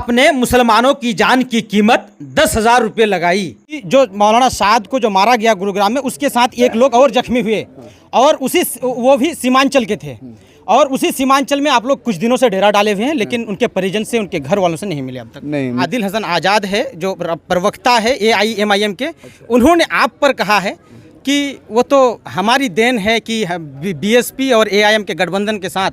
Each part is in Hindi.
आपने मुसलमानों की जान की कीमत 10,000 रुपये लगाई। जो मौलाना साद को जो मारा गया गुरुग्राम में, उसके साथ एक लोग और जख्मी हुए और वो भी सीमांचल के थे। और उसी सीमांचल में आप लोग कुछ दिनों से डेरा डाले हुए हैं, लेकिन उनके परिजन से, उनके घर वालों से नहीं मिले अब तक। नहीं। आदिल हसन आज़ाद है जो प्रवक्ता है AIMIM के, उन्होंने आप पर कहा है कि वो तो हमारी देन है कि BSP और AIM के गठबंधन के साथ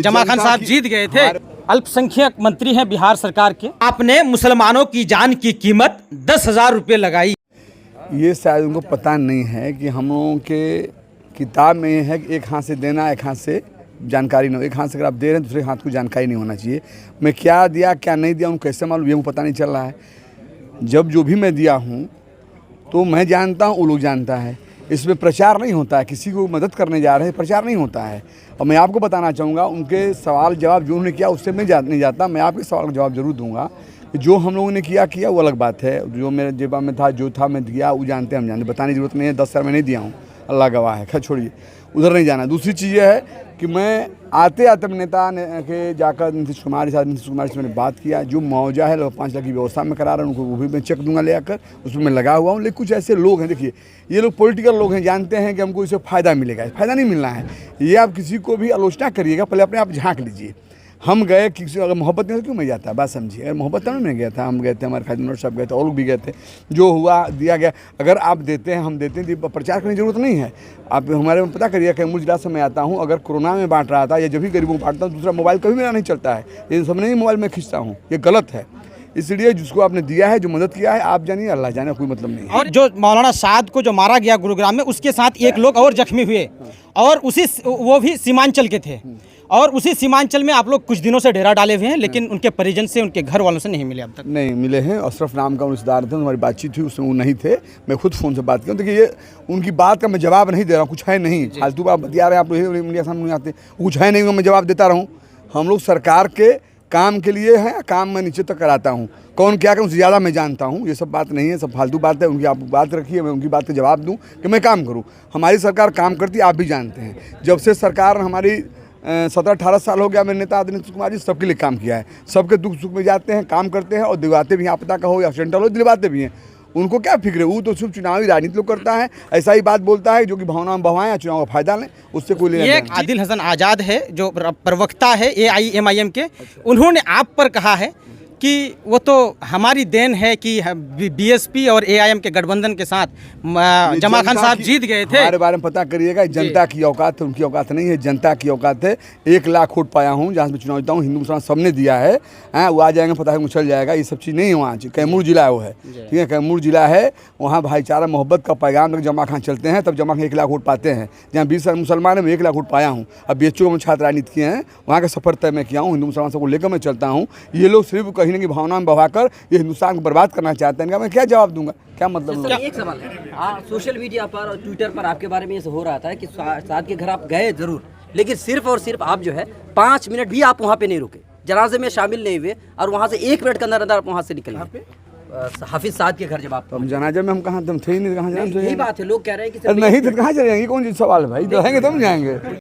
जमा खान साहब जीत गए थे। अल्पसंख्यक मंत्री हैं बिहार सरकार के। आपने मुसलमानों की जान की कीमत 10,000 रुपये लगाई। ये शायद उनको पता नहीं है कि हम लोगों के किताब में ये है कि एक हाथ से देना, एक हाथ से जानकारी नहीं। एक हाथ से अगर आप दे रहे हैं, दूसरे हाथ को जानकारी नहीं होना चाहिए। मैं क्या दिया क्या नहीं दिया उनको कैसे मालूम, ये उनको पता नहीं चल रहा है। जब जो भी मैं दिया हूँ तो मैं जानता हूँ, वो लोग जानता है। इसमें प्रचार नहीं होता है, किसी को मदद करने जा रहे हैं प्रचार नहीं होता है। और मैं आपको बताना चाहूँगा, उनके सवाल जवाब जो उन्होंने किया उससे मैं नहीं जाता। मैं आपके सवाल का जवाब जरूर दूंगा। जो हम लोगों ने किया वो अलग बात है। जो मेरे जेबा में था, जो था मैं दिया, वो जानते हैं, हम जानते। बताने की जरूरत नहीं है। 10 साल में नहीं दिया हूँ, अल्लाह गवाह है। खैर छोड़िए, उधर नहीं जाना। दूसरी चीज़ ये है कि मैं आते नेता के जाकर नीतीश कुमार से मैंने बात किया। जो मुआवजा है 5 लाख की व्यवस्था में करा रहा हूँ, उनको वो भी मैं चेक दूंगा ले आकर, उसमें मैं लगा हुआ हूँ। लेकिन कुछ ऐसे लोग हैं, देखिए ये लोग पॉलिटिकल लोग हैं, जानते हैं कि हमको इससे फ़ायदा मिलेगा। फ़ायदा नहीं मिलना है। ये आप किसी को भी आलोचना करिएगा, पहले अपने आप झाँक लीजिए। हम गए किसी, अगर मोहब्बत नहीं तो क्यों मैं जाता, बात समझिए। अगर मोहब्बत तो नहीं गया था, हम गए थे, हमारे खादिम साहब गए थे, और लोग भी गए थे। जो हुआ दिया गया। अगर आप देते हैं, हम देते हैं, प्रचार करने की जरूरत नहीं है। आप हमारे में पता करिए, कैमूर जिला से मैं आता हूँ। अगर कोरोना में बांट रहा था या जब भी गरीबों को बांटता हूँ, दूसरा मोबाइल कभी मेरा नहीं चलता है। ये सब नहीं मोबाइल में खींचता हूँ, ये गलत है। इसलिए जिसको आपने दिया है, जो मदद किया है, आप जानिए, अल्लाह जाने, कोई मतलब नहीं है। और जो मौलाना साद को जो मारा गया गुरुग्राम में, उसके साथ एक लोग और जख्मी हुए और वो भी सीमांचल के थे। और उसी सीमांचल में आप लोग कुछ दिनों से डेरा डाले हुए हैं, लेकिन उनके परिजन से, उनके घर वालों से नहीं मिले अब तक। नहीं मिले हैं। अशरफ नाम का रिश्तेदार थे, हमारी बातचीत हुई, उसमें वो नहीं थे। मैं खुद फ़ोन से बात किया। देखिए ये उनकी बात का मैं जवाब नहीं दे रहा हूँ, कुछ है नहीं। फालतू बात बतिया रहे हैं आप लोग, मीडिया सामने नहीं आते, कुछ है नहीं, मैं जवाब देता रहूँ। हम लोग सरकार के काम के लिए हैं, काम मैं नीचे तक कराता हूँ। कौन क्या करूँ, उससे ज़्यादा मैं जानता हूँ। ये सब बात नहीं है, सब फालतू बात है। उनकी आप बात रखिए, मैं उनकी बात का जवाब दूँ कि मैं काम करूँ। हमारी सरकार काम करती है, आप भी जानते हैं। जब से सरकार हमारी 17-18 साल हो गया, मेरे नेता नीतीश कुमार जी सबके लिए काम किया है। सबके दुख सुख में जाते हैं, काम करते हैं और दिलवाते भी हैं। आपदा का हो या एक्सीडेंटल हो, दिलवाते भी हैं। उनको क्या फिक्र है, वो तो सिर्फ चुनावी राजनीति लोग करता है। ऐसा ही बात बोलता है जो कि भावना में बहवाएं, चुनाव का फायदा लें, उससे कोई लेना ये आदिल हसन आज़ाद है जो प्रवक्ता है AIMIM के, उन्होंने आप पर कहा है कि वो तो हमारी देन है कि BSP और AIM के गठबंधन के साथ जमा खान साहब जीत गए थे। हमारे बारे में पता करिएगा। जनता की औकात है, उनकी औकात नहीं है। जनता की औकात है। 1 लाख वोट पाया हूँ जहाँ से चुनाव जीता हूँ। हिंदू मुसलमान सबने दिया है। वो आ जाएंगे, पता है मुझे चल जाएगा। ये सब चीज़ नहीं है। वहाँ कैमूर जिला है, वो है, ठीक है, कैमूर जिला है। वहाँ भाईचारा मोहब्बत का पैगाम तक जमा खान चलते हैं, तब जमा खान 1 लाख वोट पाते हैं। जहाँ 20 साल मुसलमान है, मैं 1 लाख वोट पाया हूँ। अब BHO में छात्र राजनीति किए हैं, वहाँ का सफर तय मैं किया हूँ। हिंदू मुसलमान सबको लेकर मैं चलता हूँ। ये लोग सिर्फ कहीं ना कहीं भावना में बहाकर ये हिंदुस्तान को बर्बाद करना चाहते हैं। मैं क्या जवाब दूंगा, क्या मतलब? सर, एक सवाल है। सोशल मीडिया पर और ट्विटर पर आपके बारे में ये हो रहा था कि साद के घर आप गए जरूर, लेकिन सिर्फ और सिर्फ आप जो है 5 मिनट भी आप वहाँ पे नहीं रुके, जनाजे में शामिल नहीं हुए, और वहाँ से 1 मिनट के अंदर आप वहाँ से निकले। हाफिज साद के घर जब आप जनाजे में हम कहाँ थे ही नहीं, कहाँ जाएंगे? यही बात है, लोग कह रहे हैं कि नहीं थे, कहाँ चले जाएंगे? कौन सी सवाल है भाई? रहेंगे तब जाएंगे।